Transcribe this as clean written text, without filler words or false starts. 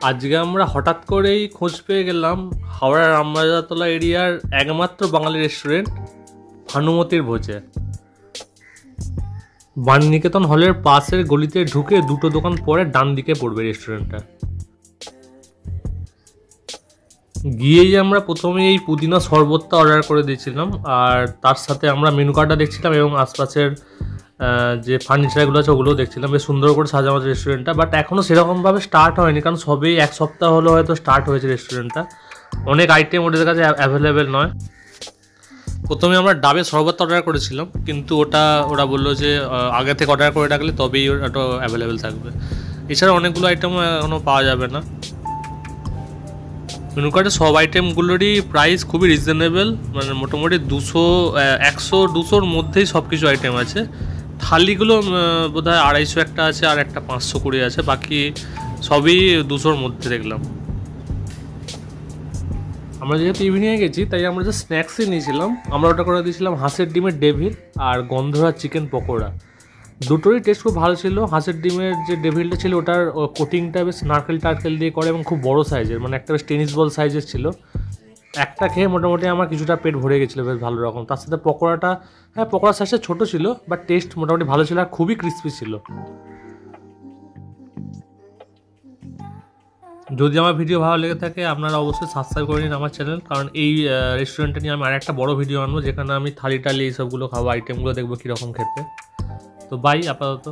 আজকে আমরা হঠাৎ করেই খোঁজ পেয়ে গেলাম হাওড়ার রামরাজাতলা এরিয়ার একমাত্র বাঙালি রেস্টুরেন্ট ভানুমতির ভোজে। বাণীনিকেতন হলের পাশের গলিতে ঢুকে দুটো দোকান পরে ডান দিকে পড়বে রেস্টুরেন্টটা। গিয়েই আমরা প্রথমে এই পুদিনা শরবতটা অর্ডার করে দিয়েছিলাম, আর তার সাথে আমরা মেনু কার্ডটা দেখছিলাম এবং আশপাশের যে ফার্নিচারগুলো আছে ওগুলোও দেখছিলাম। বেশ সুন্দর করে সাজানো আছে রেস্টুরেন্টটা, বাট এখনও সেরকমভাবে স্টার্ট হয়নি, কারণ সবেই এক সপ্তাহ হলো হয়তো স্টার্ট হয়েছে রেস্টুরেন্টটা। অনেক আইটেম ওদের কাছে অ্যাভেলেবেল নয়। প্রথমে আমরা ডাবের শরবতটা অর্ডার করেছিলাম, কিন্তু ওরা বললো যে আগে থেকে অর্ডার করে রাখলে তবেই ওটা অ্যাভেলেবেল থাকবে। এছাড়া অনেকগুলো আইটেম এখনও পাওয়া যাবে না। মেনু কার্ডে সব আইটেমগুলোরই প্রাইস খুবই রিজনেবল, মানে মোটামুটি 100-200-200-র মধ্যেই সব কিছু আইটেম আছে। থালিগুলো বোধহয় 250 একটা আছে আর একটা 520 আছে, বাকি সবই 200-র মধ্যে দেখলাম। আমরা যেহেতু ইভিনিংয়ে গেছি তাই আমরা যে স্ন্যাক্সই নিয়েছিলাম, আমরা ওটা করে দিয়েছিলাম হাঁসের ডিমের ডেভিল আর গন্ধরা চিকেন পকোড়া। দুটোরই টেস্ট খুব ভালো ছিল। হাঁসের ডিমের যে ডেভিলটা ছিল ওটার কোটিংটা বেশ নারকেল দিয়ে করে এবং খুব বড় সাইজের, মানে একটা বেশ টেনিস বল সাইজের ছিল। একটা খেয়ে মোটামুটি আমার কিছুটা পেট ভরে গেছিলো বেশ ভালো রকম। তার সাথে পকোড়াটা, হ্যাঁ পকোড়ার সাইজটা ছোটো ছিল, বাট টেস্ট মোটামুটি ভালো ছিল আর খুবই ক্রিস্পি ছিল। যদি আমার ভিডিও ভালো লেগে থাকে আপনারা অবশ্যই সাবস্ক্রাইব করে নিন আমার চ্যানেল, কারণ এই রেস্টুরেন্টটা নিয়ে আমি আর একটা বড় ভিডিও আনবো যেখানে আমি থালি টালি এইসবগুলো খাবো, আইটেমগুলো দেখবো কীরকম খেতে। তো বাই আপাতত।